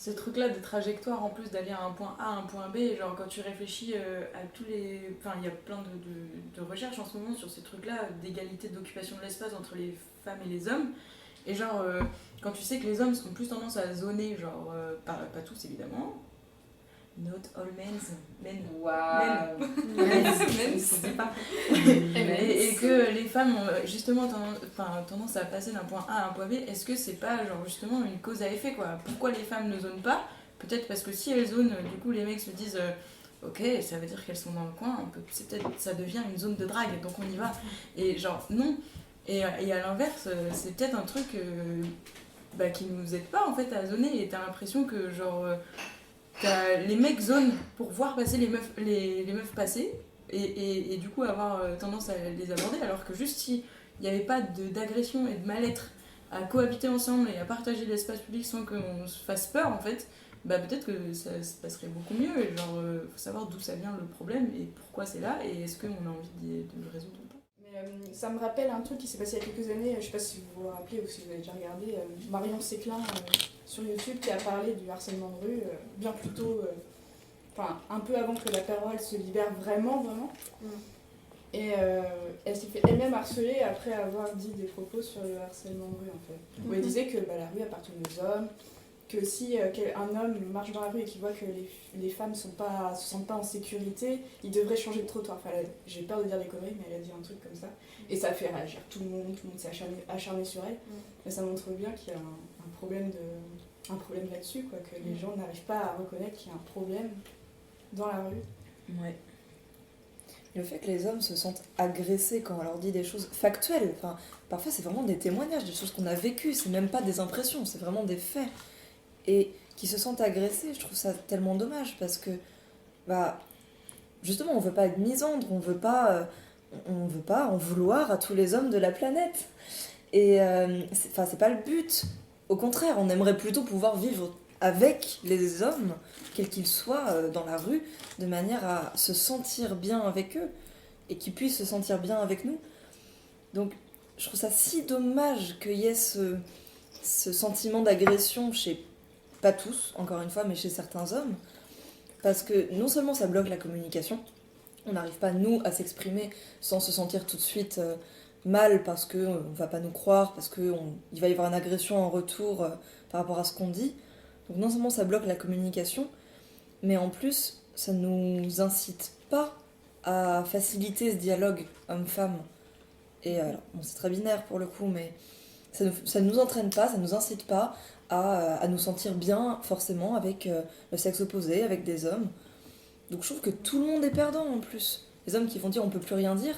ce truc-là de trajectoire en plus d'aller à un point A à un point B, genre quand tu réfléchis à tous les... Enfin, il y a plein de recherches en ce moment sur ces trucs-là d'égalité d'occupation de l'espace entre les femmes et les hommes. Et genre, quand tu sais que les hommes ont plus tendance à zoner, genre, pas tous évidemment, not all men, Waouh. je sais pas. Et que les femmes ont justement tendance à passer d'un point A à un point B, est-ce que c'est pas genre justement une cause à effet quoi? Pourquoi les femmes ne zonent pas? Peut-être parce que si elles zonent, du coup les mecs se disent ok, ça veut dire qu'elles sont dans le coin, c'est peut-être, ça devient une zone de drague, donc on y va. Et genre non. Et à l'inverse, c'est peut-être un truc qui nous aide pas en fait à zoner et t'as l'impression que genre les mecs zonent pour voir passer les meufs passer et du coup avoir tendance à les aborder alors que juste si il n'y avait pas d'agression et de mal-être à cohabiter ensemble et à partager l'espace public sans qu'on se fasse peur en fait, bah peut-être que ça se passerait beaucoup mieux et genre faut savoir d'où ça vient le problème et pourquoi c'est là et est-ce qu'on a envie de le résoudre ou pas. Ça me rappelle un truc qui s'est passé il y a quelques années, je sais pas si vous vous rappelez ou si vous avez déjà regardé, Marion Séclin sur YouTube qui a parlé du harcèlement de rue bien plus tôt, un peu avant que la parole se libère vraiment. Et elle s'est fait elle-même harceler après avoir dit des propos sur le harcèlement de rue en fait. Où elle disait que la rue appartenait aux hommes, que si un homme marche dans la rue et qu'il voit que les femmes ne se sentent pas en sécurité, il devrait changer de trottoir. Enfin, j'ai peur de dire des conneries, mais elle a dit un truc comme ça. Et ça a fait réagir tout le monde s'est acharné sur elle. Mais ça montre bien qu'il y a un problème là-dessus, quoi, que les gens n'arrivent pas à reconnaître qu'il y a un problème dans la rue. Ouais. Le fait que les hommes se sentent agressés quand on leur dit des choses factuelles, parfois c'est vraiment des témoignages, des choses qu'on a vécues, c'est même pas des impressions, c'est vraiment des faits. Et qui se sentent agressés, je trouve ça tellement dommage parce que, justement, on veut pas être misandre, on veut pas en vouloir à tous les hommes de la planète. Et c'est pas le but. Au contraire, on aimerait plutôt pouvoir vivre avec les hommes, quels qu'ils soient, dans la rue, de manière à se sentir bien avec eux et qu'ils puissent se sentir bien avec nous. Donc, je trouve ça si dommage qu'il y ait ce sentiment d'agression chez, pas tous, encore une fois, mais chez certains hommes, parce que non seulement ça bloque la communication, on n'arrive pas, nous, à s'exprimer sans se sentir tout de suite mal parce qu'on ne va pas nous croire, parce qu'il va y avoir une agression en retour par rapport à ce qu'on dit. Donc non seulement ça bloque la communication, mais en plus, ça ne nous incite pas à faciliter ce dialogue homme-femme. Et alors, c'est très binaire pour le coup, mais ça ne nous entraîne pas, ça ne nous incite pas à nous sentir bien forcément avec le sexe opposé, avec des hommes. Donc je trouve que tout le monde est perdant en plus. Les hommes qui vont dire on peut plus rien dire,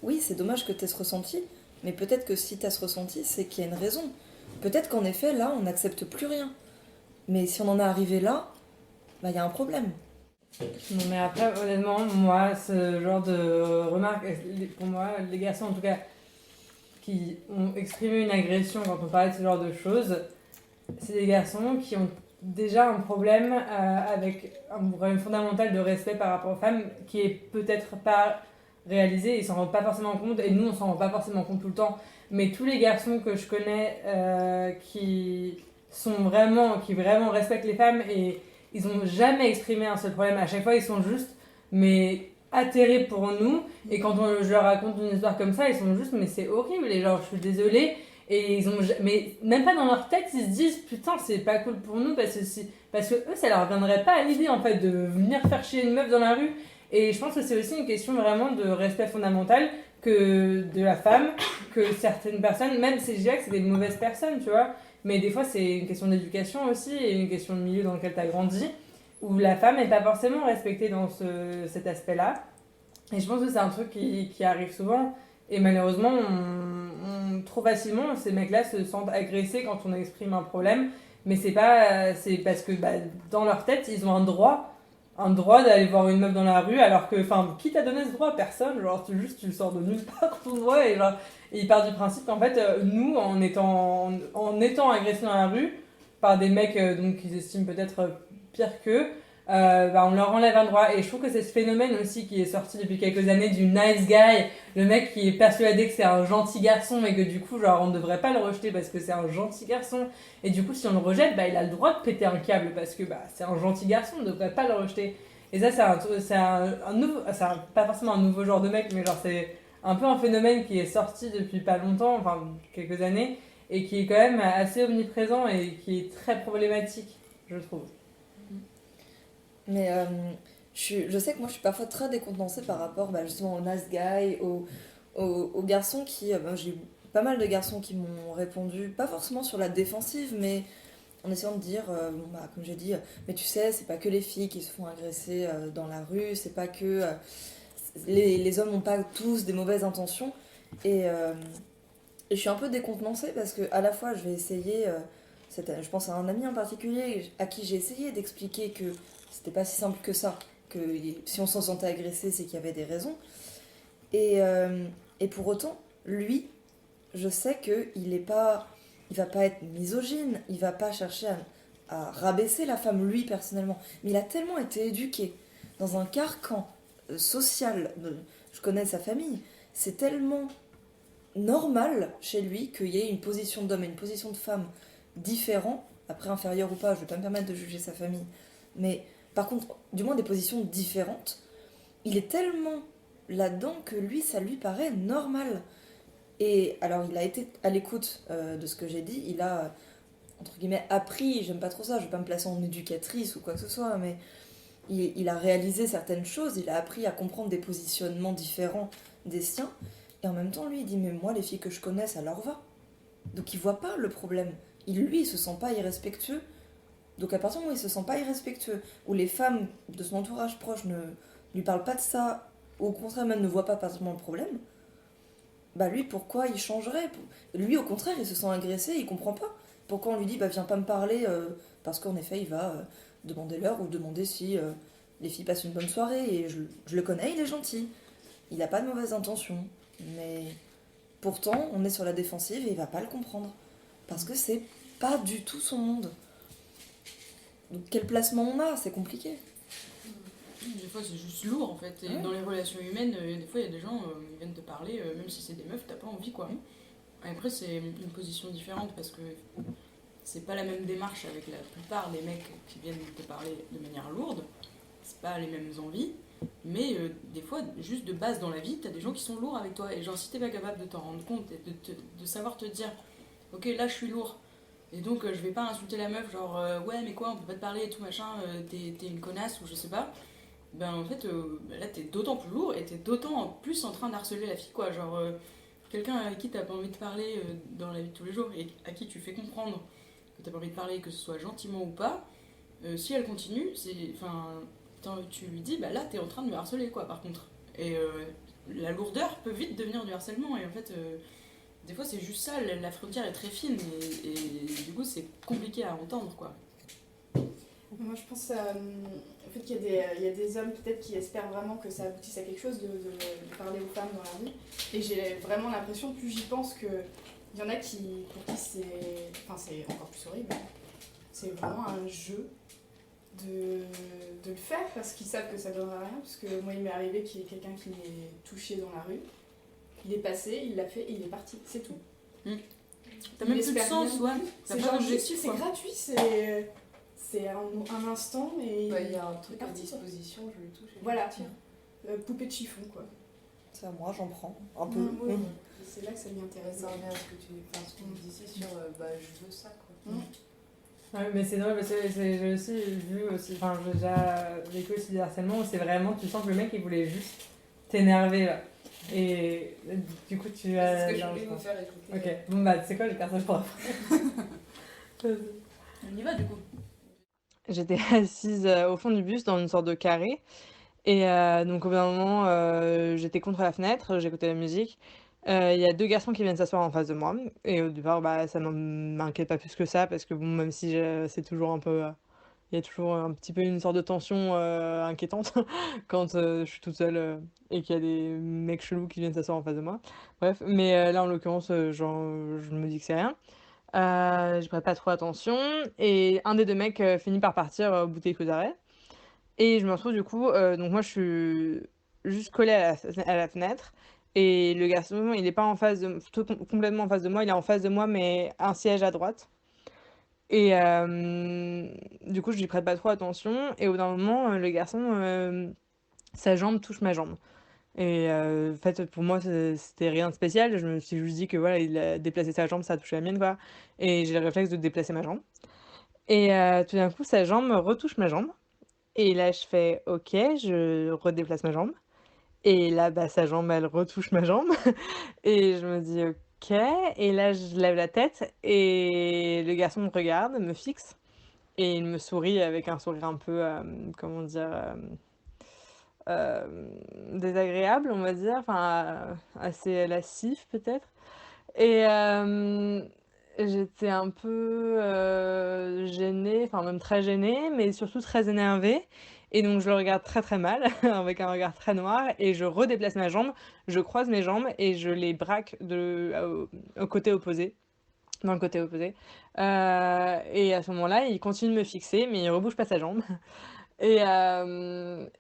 oui, c'est dommage que tu aies ce ressenti, mais peut-être que si tu as ce ressenti, c'est qu'il y a une raison. Peut-être qu'en effet, là, on n'accepte plus rien. Mais si on en est arrivé là, il y a un problème. Non, mais après, honnêtement, moi, ce genre de remarques, pour moi, les garçons en tout cas, qui ont exprimé une agression quand on parlait de ce genre de choses, c'est des garçons qui ont déjà un problème avec un problème fondamental de respect par rapport aux femmes qui est peut-être pas réalisé, ils s'en rendent pas forcément compte, et nous on s'en rend pas forcément compte tout le temps, mais tous les garçons que je connais qui vraiment respectent les femmes, et ils ont jamais exprimé un seul problème, à chaque fois ils sont juste mais atterrés pour nous, et quand je leur raconte une histoire comme ça, ils sont juste mais c'est horrible, et genre je suis désolée, et mais même pas dans leur tête ils se disent putain c'est pas cool pour nous parce que eux ça leur viendrait pas à l'idée en fait de venir faire chier une meuf dans la rue. Et je pense que c'est aussi une question vraiment de respect fondamental que de la femme, que certaines personnes, même si je dirais que c'est des mauvaises personnes, tu vois, mais des fois c'est une question d'éducation aussi et une question de milieu dans lequel tu as grandi, où la femme n'est pas forcément respectée dans cet aspect-là. Et je pense que c'est un truc qui arrive souvent, et malheureusement, on trop facilement, ces mecs-là se sentent agressés quand on exprime un problème, mais c'est parce que dans leur tête, ils ont un droit d'aller voir une meuf dans la rue, alors que, qui t'a donné ce droit? Personne, genre, tu le sors de nulle part, ton droit, et il part du principe qu'en fait, nous, en étant agressés dans la rue, par des mecs, donc, qu'ils estiment peut-être pire qu'eux, on leur enlève un droit. Et je trouve que c'est ce phénomène aussi qui est sorti depuis quelques années du nice guy, le mec qui est persuadé que c'est un gentil garçon et que du coup, genre, on ne devrait pas le rejeter parce que c'est un gentil garçon. Et du coup, si on le rejette, il a le droit de péter un câble parce que c'est un gentil garçon, on ne devrait pas le rejeter. Et ça, c'est un nouveau, pas forcément un nouveau genre de mec, mais genre, c'est un peu un phénomène qui est sorti depuis pas longtemps, enfin, quelques années, et qui est quand même assez omniprésent et qui est très problématique, je trouve. Mais je sais que moi je suis parfois très décontenancée par rapport justement aux nice guys, aux garçons qui. J'ai eu pas mal de garçons qui m'ont répondu, pas forcément sur la défensive, mais en essayant de dire, comme j'ai dit, mais tu sais, c'est pas que les filles qui se font agresser dans la rue, c'est pas que. Les hommes n'ont pas tous des mauvaises intentions. Et je suis un peu décontenancée parce que à la fois je vais essayer. Je pense à un ami en particulier à qui j'ai essayé d'expliquer que c'était pas si simple que ça, que si on s'en sentait agressé, c'est qu'il y avait des raisons. Et pour autant, lui, je sais qu'il va pas être misogyne, il va pas chercher à rabaisser la femme, lui, personnellement. Mais il a tellement été éduqué dans un carcan social, je connais sa famille, c'est tellement normal chez lui qu'il y ait une position d'homme et une position de femme différents, après inférieure ou pas, je vais pas me permettre de juger sa famille, mais par contre, du moins des positions différentes, il est tellement là-dedans que lui, ça lui paraît normal. Et alors, il a été à l'écoute de ce que j'ai dit, il a, entre guillemets, appris, j'aime pas trop ça, je vais pas me placer en éducatrice ou quoi que ce soit, mais il a réalisé certaines choses, il a appris à comprendre des positionnements différents des siens, et en même temps, lui, il dit, mais moi, les filles que je connais, ça leur va. Donc il voit pas le problème. Il se sent pas irrespectueux. Donc à partir du moment où il se sent pas irrespectueux, où les femmes de son entourage proche ne lui parlent pas de ça, ou au contraire même ne voient pas particulièrement le problème, lui pourquoi il changerait? Lui au contraire il se sent agressé, il comprend pas. Pourquoi on lui dit viens pas me parler parce qu'en effet il va demander l'heure ou demander si les filles passent une bonne soirée et je le connais, il est gentil. Il a pas de mauvaises intentions. Mais pourtant on est sur la défensive et il va pas le comprendre. Parce que c'est pas du tout son monde. Donc quel placement on a? C'est compliqué. Des fois c'est juste lourd en fait. Et dans les relations humaines, des fois il y a des gens qui viennent te parler, même si c'est des meufs, t'as pas envie quoi. Après c'est une position différente parce que c'est pas la même démarche avec la plupart des mecs qui viennent te parler de manière lourde. C'est pas les mêmes envies. Mais des fois, juste de base dans la vie, t'as des gens qui sont lourds avec toi. Et genre si t'es pas capable de t'en rendre compte et de savoir te dire ok là je suis lourd. Et donc je vais pas insulter la meuf genre ouais mais quoi on peut pas te parler et tout machin, t'es une connasse ou je sais pas. Ben en fait là t'es d'autant plus lourd et t'es d'autant plus en train d'harceler la fille quoi. Genre quelqu'un avec qui t'as pas envie de parler dans la vie de tous les jours et à qui tu fais comprendre que t'as pas envie de parler, que ce soit gentiment ou pas, si elle continue, tu lui dis bah là t'es en train de me harceler quoi par contre. Et la lourdeur peut vite devenir du harcèlement et en fait des fois c'est juste ça, la frontière est très fine et du coup c'est compliqué à entendre quoi. Moi je pense en fait qu'il y a des hommes peut-être qui espèrent vraiment que ça aboutisse à quelque chose de parler aux femmes dans la vie. Et j'ai vraiment l'impression, plus j'y pense, qu'il y en a pour qui c'est encore plus horrible. C'est vraiment un jeu de le faire parce qu'ils savent que ça donnera rien. Parce que moi il m'est arrivé qu'il y ait quelqu'un qui m'ait touché dans la rue. Il est passé, il l'a fait et il est parti, c'est tout. T'as même plus de sens, ouais. T'as pas d'objectif, c'est gratuit, c'est un instant et il y a un truc à disposition, je le touche et voilà, poupée de chiffon quoi. C'est à moi, j'en prends un peu. Ouais. C'est là que ça devient intéressant. Ça revient à ce que tu disais sur je veux ça quoi. Ouais, mais c'est drôle parce que j'ai aussi vu j'ai déjà vécu aussi des harcèlements où c'est vraiment, tu sens que le mec il voulait juste t'énerver là. Et du coup tu as... C'est ce que je voulais vous faire écouter. Ok, bon c'est quoi le personnage pour après? On y va du coup. J'étais assise au fond du bus dans une sorte de carré et donc au bout d'un moment j'étais contre la fenêtre, j'écoutais la musique. Il y a 2 garçons qui viennent s'asseoir en face de moi et au départ, ça m'inquiète pas plus que ça parce que bon, même si c'est toujours un peu, il y a toujours un petit peu une sorte de tension, inquiétante quand, je suis toute seule, et qu'il y a des mecs chelous qui viennent s'asseoir en face de moi. Bref, mais là en l'occurrence, genre, je me dis que c'est rien. Je prête pas trop attention et un des 2 mecs, finit par partir, au bout de quelques arrêts. Et je me retrouve du coup, donc moi je suis juste collée à la fenêtre et le garçon il est pas en face de complètement en face de moi, il est en face de moi mais un siège à droite et du coup je lui prête pas trop attention et au bout d'un moment, le garçon, sa jambe touche ma jambe et en fait pour moi c'était rien de spécial. Je me suis juste dit que voilà, il a déplacé sa jambe, ça a touché la mienne quoi et j'ai le réflexe de déplacer ma jambe et tout d'un coup sa jambe retouche ma jambe. Et là, je fais: «OK», je redéplace ma jambe et là, bah, sa jambe, elle retouche ma jambe et je me dis: «OK» et là, je lève la tête et le garçon me regarde, me fixe et il me sourit avec un sourire un peu, comment dire? Désagréable, on va dire, enfin, assez lascif peut-être et j'étais un peu, gênée, enfin même très gênée, mais surtout très énervée et donc je le regarde très, très mal avec un regard très noir et je redéplace ma jambe, je croise mes jambes et je les braque au côté opposé, dans le côté opposé, et à ce moment-là, il continue de me fixer, mais il rebouge pas sa jambe et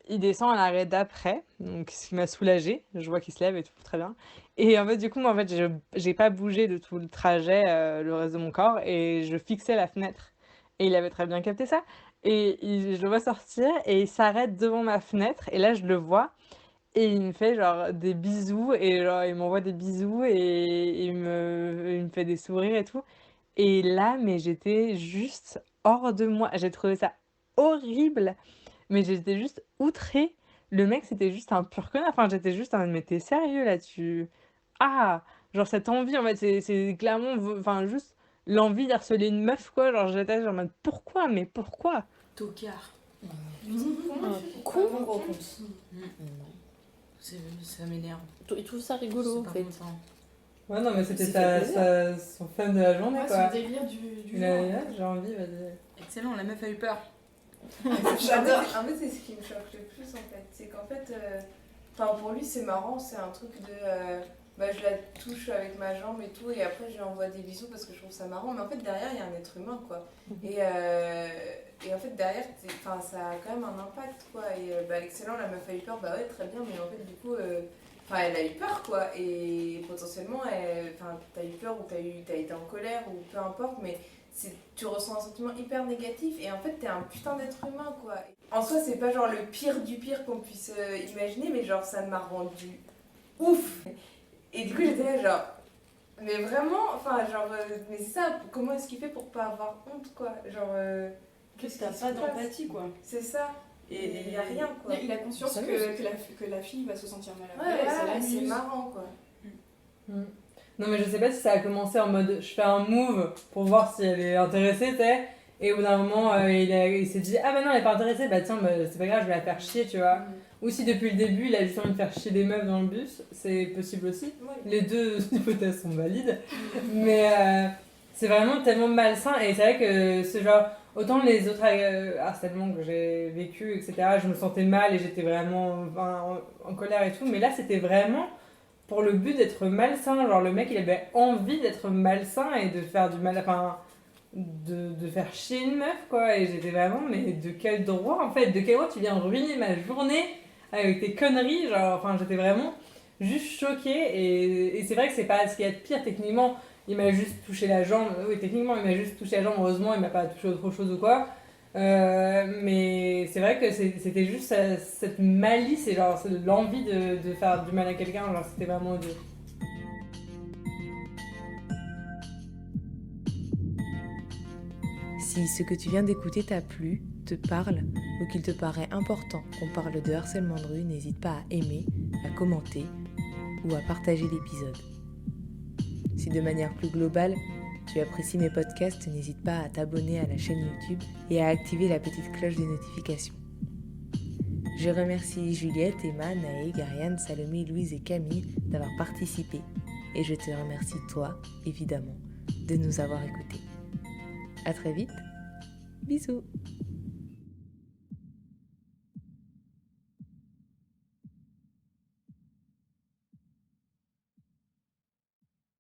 il descend à l'arrêt d'après, donc ce qui m'a soulagée. Je vois qu'il se lève et tout, très bien et en fait, du coup, moi, en fait, je j'ai pas bougé de tout le trajet, le reste de mon corps et je fixais la fenêtre et il avait très bien capté ça et je le vois sortir et il s'arrête devant ma fenêtre et là, je le vois et il me fait genre des bisous et genre il m'envoie des bisous et il me fait des sourires et tout et là, mais j'étais juste hors de moi. J'ai trouvé ça horrible mais j'étais juste outrée. Le mec, c'était juste un pur connard. Enfin, j'étais juste en mode: «Mais tu sérieux là? Ah!» Genre cette envie en fait, c'est clairement enfin juste l'envie d'harceler une meuf quoi. Genre j'étais genre en mode: «Pourquoi? Mais pourquoi?» Tocard. Con, gros con. Ça m'énerve. Il trouve ça rigolo en fait. Ouais, non, mais c'était C'est fait plaisir. son fun de la journée Ouais, quoi. c'est le délire du Il a genre. j'ai envie, vas-y. Excellent, la meuf a eu peur. J'adore. En fait, c'est ce qui me choque le plus en fait. C'est qu'en fait, enfin pour lui, c'est marrant, c'est un truc de. Bah, je la touche avec ma jambe et tout, et après je lui envoie des bisous parce que je trouve ça marrant. Mais en fait, derrière, il y a un être humain quoi. Et en fait, derrière, enfin, ça a quand même un impact quoi. Et bah, excellent, la meuf a eu peur, bah ouais, très bien, mais en fait, du coup. Enfin, elle a eu peur quoi, et potentiellement, enfin, t'as eu peur ou t'as été en colère ou peu importe, mais tu ressens un sentiment hyper négatif et en fait t'es un putain d'être humain quoi. En soi c'est pas genre le pire du pire qu'on puisse imaginer, mais genre ça m'a rendu ouf. Et du coup j'étais là genre, mais vraiment, enfin genre, mais c'est ça, comment est-ce qu'il fait pour pas avoir honte quoi, genre... Qu'est-ce que t'as pas d'empathie quoi. C'est ça. Et il y a rien quoi. Il a conscience Ça que la fille va se sentir mal Ouais, après. voilà, ça c'est l'amuse. marrant quoi. Non, mais je sais pas si ça a commencé en mode je fais un move pour voir si elle est intéressée, tu sais. Et au bout d'un moment, il s'est dit ah bah non, elle est pas intéressée, bah tiens, bah, c'est pas grave, je vais la faire chier, tu vois. Ou si depuis le début, il a juste envie de faire chier des meufs dans le bus, c'est possible aussi. Ouais. Les deux hypothèses sont valides. Mais c'est vraiment tellement malsain. Et c'est vrai que ce genre, autant les autres harcèlements que j'ai vécu, etc., je me sentais mal et j'étais vraiment en colère et tout. Mais là, c'était vraiment pour le but d'être malsain. Genre, le mec, il avait envie d'être malsain et de faire du mal. Enfin, de faire chier une meuf, quoi. Et j'étais vraiment, mais de quel droit, en fait? De quel droit tu viens ruiner ma journée avec tes conneries? Genre, enfin, j'étais vraiment juste choquée. Et c'est vrai que c'est pas ce qu'il y a de pire. Techniquement, il m'a juste touché la jambe. Oui, techniquement, il m'a juste touché la jambe. Heureusement, il m'a pas touché autre chose ou quoi. Mais c'est vrai que c'était juste cette malice et genre l'envie de faire du mal à quelqu'un. Genre, c'était vraiment odieux. Si ce que tu viens d'écouter t'a plu, te parle ou qu'il te paraît important qu'on parle de harcèlement de rue, n'hésite pas à aimer, à commenter ou à partager l'épisode. Si de manière plus globale, tu apprécies mes podcasts, n'hésite pas à t'abonner à la chaîne YouTube et à activer la petite cloche des notifications. Je remercie Juliette, Emma, Naëg, Ariane, Salomé, Louise et Camille d'avoir participé. Et je te remercie toi, évidemment, de nous avoir écoutés. À très vite. Bisous.